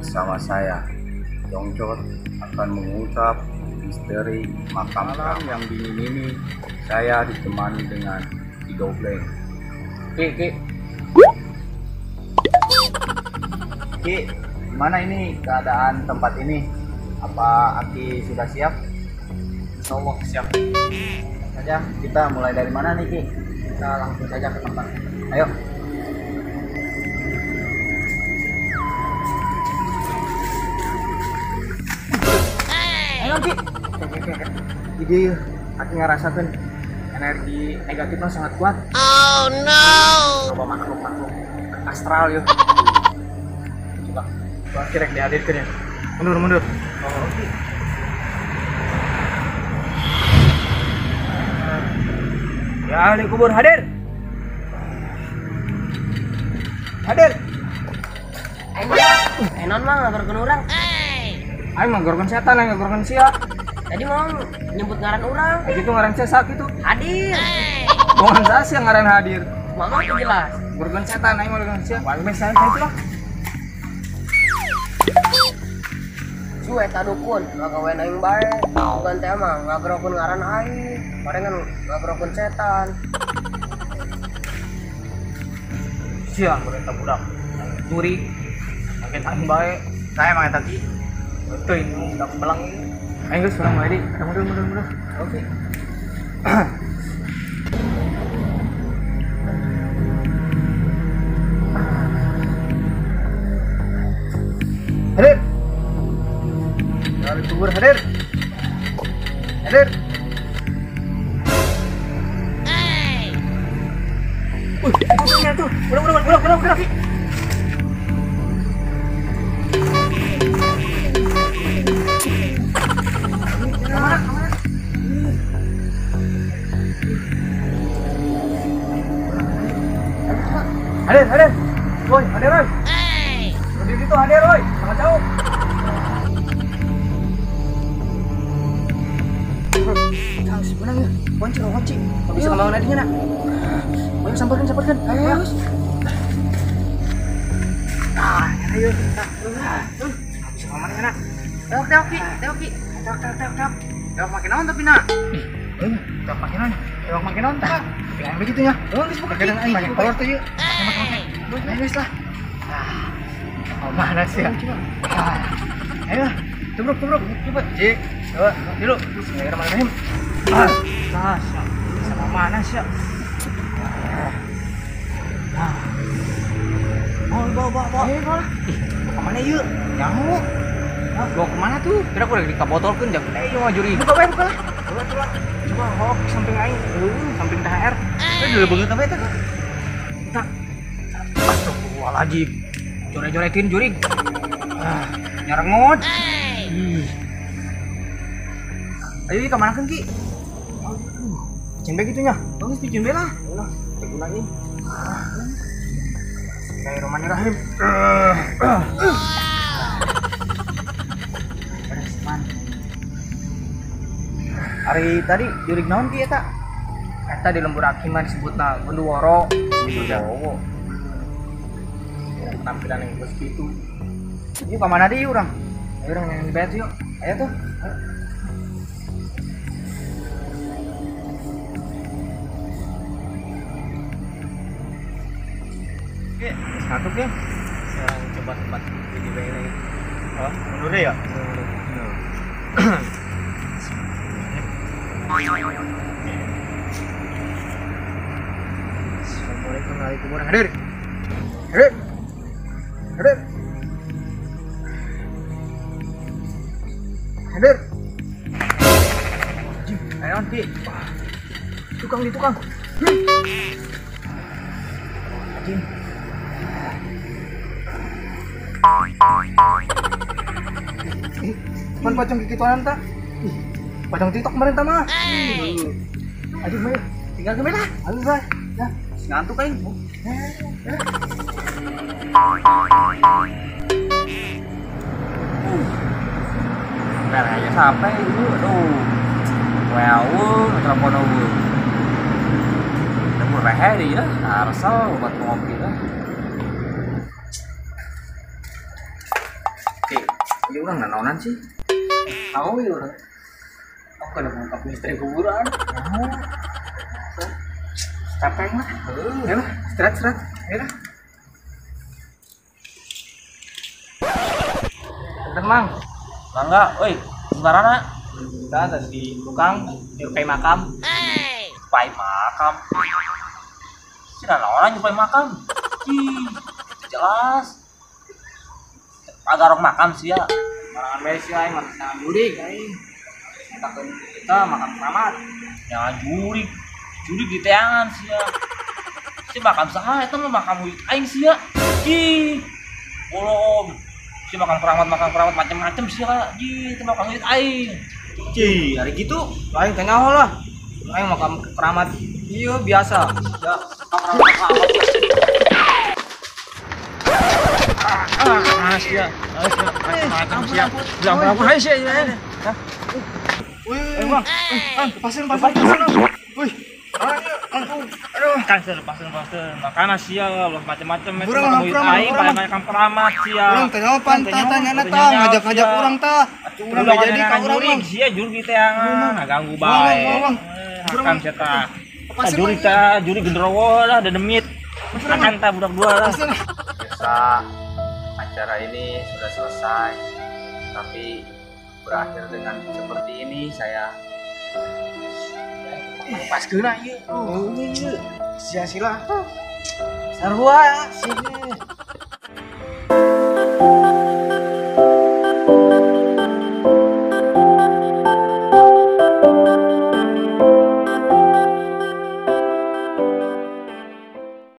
bersama saya, Jongcor, akan mengungkap misteri makam malam yang dingin ini. Saya ditemani dengan Ki Dobleng. Ki, gimana ini keadaan tempat ini? Apa Aki sudah siap? Insya Allah siap. Saja, kita mulai dari mana nih, Ki? Kita langsung saja ke tempat. Ayo. Ayo, Ki. Ide Aki ngerasakan energi negatifnya sangat kuat. Oh no! Coba makhluk astral yuk. Coba kira dihadirkan ya. Mundur. Oh, Ki. Ya, ahli kubur hadir. Enon mah ngabarkan orang. Ayo menggorkan setan, menggorkan sia. Tadi mau nyebut ngaran orang. Gitu ngaran sesak itu. Hadir. Bohongan saya yang ngaran hadir. Mama tuh jelas. Gorgon setan, ayo menggorkan sia. Paling saya itu lah. Cuy, tadukun, ngagawain aing bae. Bukan teh mah ngagerokun ngaran aing. Parengan ngagerokun setan. Siang berita budak. Turi. Makin aing bae. Saya mah eta Ki. Betul ini udah belang ini. Ayo guys, sekarang mulai di. Mudah. Oke. Hadir. Dari kubur hadir. Kuburnya tuh. Udah. Hadir. Woi, hadir, woi. Berdiri situ, hadir, woi. Jangan jauh. Harus menang ya. Kunci. Enggak bisa ngelawan adiknya, nak. Ayo samperin. Ayo. Ayo. Bisa ngelawan nak. Teoki. Tewak makin naon tapi nak. Tewak makin naon tak. Yang begitu ya. Geus buka kita aing kolor teh yeuh. Ayo geus lah. Oh mana sih ya? Ayo. Tubruk. Cepet. Cik. Dulu. Bismillahirrahmanirrahim. Sama mana sih ya? Bawa. Ayo lah. Kemana yuk? Nyaho. Bawa kemana tuh? Kira aku lagi dikabotolkeun jam gede mah juri. Buka lah. Coba hok samping aing. Samping THR. Dulu beungeut apa eta? Tak. Astagfirullahaladzim. Jore-jorekin juri. Nyarengot. Ayo ke mana kan Ki? Cembe gitunya. Bagus di cembe lah. Ulah, gunanya. Bismillahirrahmanirrahim. Hari tadi jurig naon Ki eta? Eta di lembur akiman disebutna Gondoworo. Gondoworo. Penampilan yang bos gitu. Yuk ke mana deh urang? Ayo urang yang bed yuk. Ayo tuh. Oke, satu ya. Saya coba tempat jadi ini. Oh, mundur ya? Assalamualaikum warahmatullahi wabarakatuh. Hadir. Ayo Ki. Tukang. Anjing. Pan pacong kikituanan ta? Pacong TikTok kemarin ta mah. Aduh, mah tinggal ke mana? Aduh, saya. Ya, ngantuk aing. Bentar aja sampai dulu. Aduh. Wow, telepon dulu. Udah rehe deh ya, arsal buat ngopi lah. Ini orang nanaonan sih. Tahu ya orang. Aku kena mengungkap misteri kuburan. Capek mah. Ya lah, istirahat. Ya lah. Bentar, Mang. Mangga, woi, sebenarnya Kita ada di tukang nyukai makam. nyupai makam. Sih orang nyupai makam. Ih, jelas. Agak orang makam sih ya. Marangan bae sih aing mah jurig aing. Kita makam keramat. Jangan jurig di teangan sih ya. Si makam saha eta mah makam aing sih ya. Ih, bolong. Si makam keramat macam-macam sih ya. Ih, itu makam aing. Ci, hari gitu aing teh nyaho lah. Aing makam keramat. Iya biasa. Ya, Sih ya. Macam sih ya. Jangan apa sih ya. Wih, Bang. Lepasin. Wih. Aduh. Kan lepasin. Makana sih ya macam-macam itu Burang, makam burang, aing burang. makam keramat sih ya. Urang teh nyaho pantah tanyana tah ngajak-ngajak urang tah. Urang Udah gak jadi ka urang mah. sih ya juri kita yang ngaganggu Bang, bae. bang. Hakam cetak. Lepasin, Juri genderuwo lah dan demit. Akan tak budak dua lah. Lepasin. Pemirsa, acara ini sudah selesai, tapi berakhir dengan seperti ini. Saya Pas kena ieu. Oh, ieu. Sia-sia. Sarua sini.